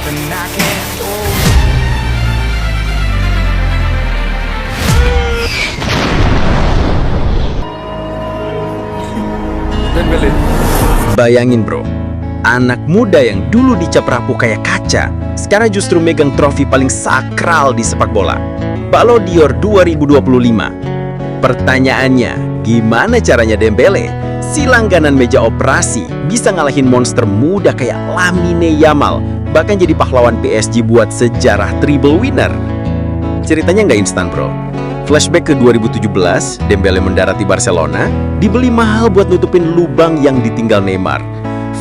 then I can't hold. Dembele. Bayangin bro, anak muda yang dulu dicap rapuh kayak kaca, sekarang justru megang trofi paling sakral di sepak bola, Ballon d'Or 2025. Pertanyaannya, gimana caranya Dembele, si langganan meja operasi, bisa ngalahin monster muda kayak Lamine Yamal, bahkan jadi pahlawan PSG buat sejarah triple winner? Ceritanya nggak instan bro. Flashback ke 2017, Dembele mendarat di Barcelona, dibeli mahal buat nutupin lubang yang ditinggal Neymar.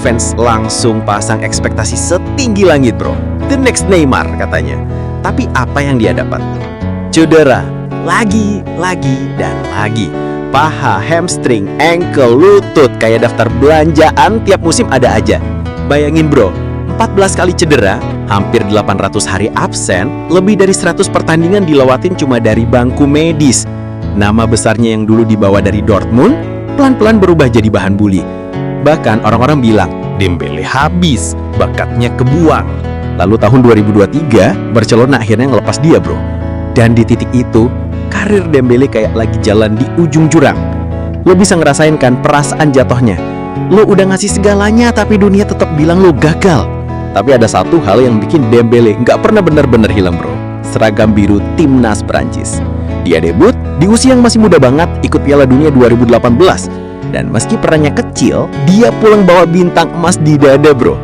Fans langsung pasang ekspektasi setinggi langit bro. The next Neymar katanya. Tapi apa yang dia dapat? Cedera. Lagi, dan lagi. Paha, hamstring, ankle, lutut, kayak daftar belanjaan tiap musim ada aja. Bayangin bro, 14 kali cedera, hampir 800 hari absen, lebih dari 100 pertandingan dilewatin cuma dari bangku medis. Nama besarnya yang dulu dibawa dari Dortmund, pelan-pelan berubah jadi bahan bully. Bahkan orang-orang bilang, Dembele habis, bakatnya kebuang. Lalu tahun 2023, Barcelona akhirnya ngelepas dia bro. Dan di titik itu, karir Dembele kayak lagi jalan di ujung jurang. Lo bisa ngerasain kan perasaan jatuhnya. Lo udah ngasih segalanya tapi dunia tetap bilang lo gagal. Tapi ada satu hal yang bikin Dembele nggak pernah benar-benar hilang bro. Seragam biru timnas Prancis. Dia debut di usia yang masih muda banget ikut Piala Dunia 2018. Dan meski perannya kecil, dia pulang bawa bintang emas di dada bro.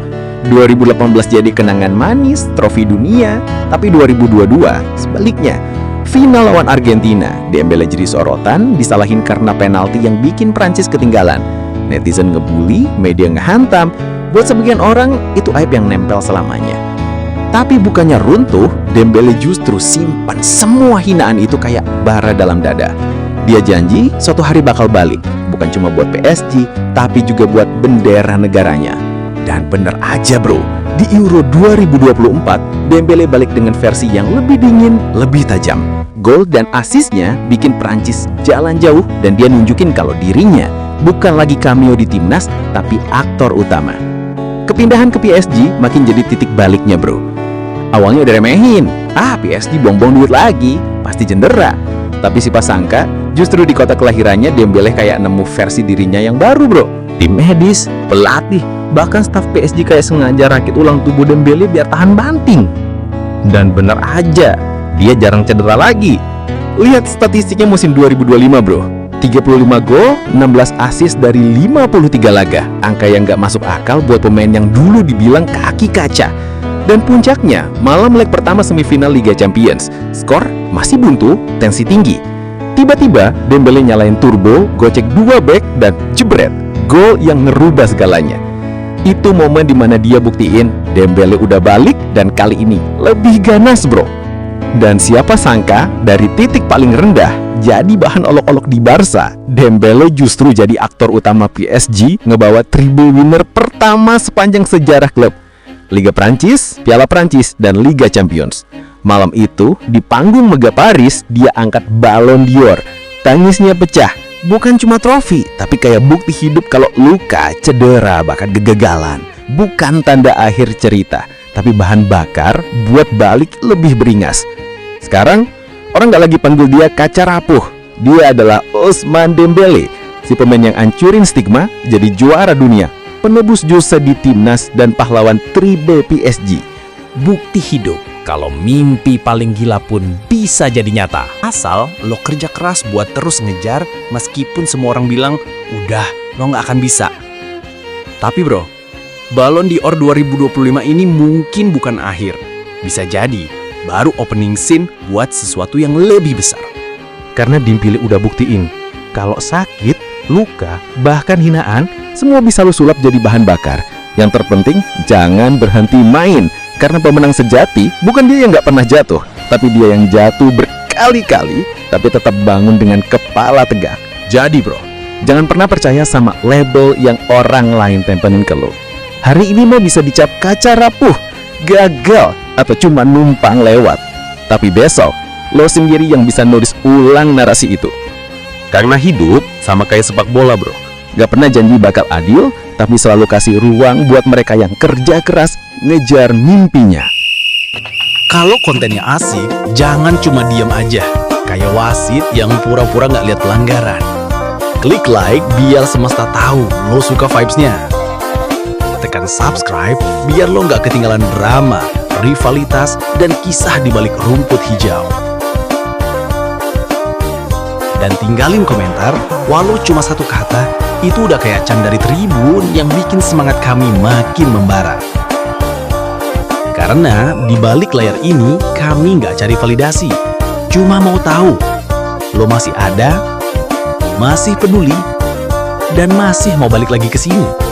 2018 jadi kenangan manis, trofi dunia. Tapi 2022 sebaliknya. Final lawan Argentina, Dembele jadi sorotan, disalahin karena penalti yang bikin Prancis ketinggalan. Netizen ngebully, media ngehantam. Buat sebagian orang, itu aib yang nempel selamanya. Tapi bukannya runtuh, Dembele justru simpan semua hinaan itu kayak bara dalam dada. Dia janji suatu hari bakal balik, bukan cuma buat PSG, tapi juga buat bendera negaranya. Dan bener aja bro, di Euro 2024, Dembele balik dengan versi yang lebih dingin, lebih tajam. Gol dan asisnya bikin Prancis jalan jauh dan dia nunjukin kalau dirinya bukan lagi cameo di timnas, tapi aktor utama. Kepindahan ke PSG makin jadi titik baliknya bro. Awalnya udah remehin, PSG buang-buang duit lagi, pasti cedera. Tapi siapa sangka, justru di kota kelahirannya Dembele kayak nemu versi dirinya yang baru bro. Tim medis, pelatih, bahkan staf PSG kayak sengaja rakit ulang tubuh Dembele biar tahan banting. Dan bener aja, dia jarang cedera lagi. Lihat statistiknya musim 2025 bro. 35 gol, 16 assist dari 53 laga. Angka yang gak masuk akal buat pemain yang dulu dibilang kaki kaca. Dan puncaknya, malam leg pertama semifinal Liga Champions. Skor masih buntu, tensi tinggi. Tiba-tiba, Dembele nyalain turbo, gocek 2 back, dan jebret. Gol yang ngerubah segalanya. Itu momen dimana dia buktiin Dembele udah balik dan kali ini lebih ganas bro. Dan siapa sangka dari titik paling rendah jadi bahan olok-olok di Barca, Dembele justru jadi aktor utama PSG ngebawa triple winner pertama sepanjang sejarah klub. Liga Prancis, Piala Prancis, dan Liga Champions. Malam itu, di panggung mega Paris, dia angkat Ballon d'Or. Tangisnya pecah, bukan cuma trofi, tapi kayak bukti hidup kalau luka, cedera, bahkan kegagalan. Bukan tanda akhir cerita, tapi bahan bakar buat balik lebih beringas. Sekarang, orang gak lagi panggil dia kaca rapuh. Dia adalah Ousmane Dembele, si pemain yang ancurin stigma jadi juara dunia, penebus dosa di timnas dan pahlawan triple PSG. Bukti hidup kalau mimpi paling gila pun bisa jadi nyata. Asal lo kerja keras buat terus ngejar meskipun semua orang bilang, udah, lo gak akan bisa. Tapi bro, Ballon d'Or 2025 ini mungkin bukan akhir. Bisa jadi baru opening scene buat sesuatu yang lebih besar. Karena Dembele udah buktiin kalau sakit, luka, bahkan hinaan, semua bisa lo sulap jadi bahan bakar. Yang terpenting, jangan berhenti main. Karena pemenang sejati bukan dia yang gak pernah jatuh, tapi dia yang jatuh berkali-kali, tapi tetap bangun dengan kepala tegak. Jadi bro, jangan pernah percaya sama label yang orang lain tempelin ke lo. Hari ini mau bisa dicap kaca rapuh, gagal, atau cuma numpang lewat. Tapi besok, lo sendiri yang bisa nulis ulang narasi itu. Karena hidup sama kayak sepak bola bro. Gak pernah janji bakal adil, tapi selalu kasih ruang buat mereka yang kerja keras, ngejar mimpinya. Kalau kontennya asik, jangan cuma diam aja, kayak wasit yang pura-pura nggak lihat pelanggaran. Klik like biar semesta tahu lo suka vibes-nya. Tekan subscribe biar lo nggak ketinggalan drama, rivalitas, dan kisah di balik rumput hijau. Dan tinggalin komentar, walau cuma satu kata, itu udah kayak can dari Tribun yang bikin semangat kami makin membara. Karena di balik layar ini, kami nggak cari validasi. Cuma mau tahu, lo masih ada, masih peduli, dan masih mau balik lagi ke sini.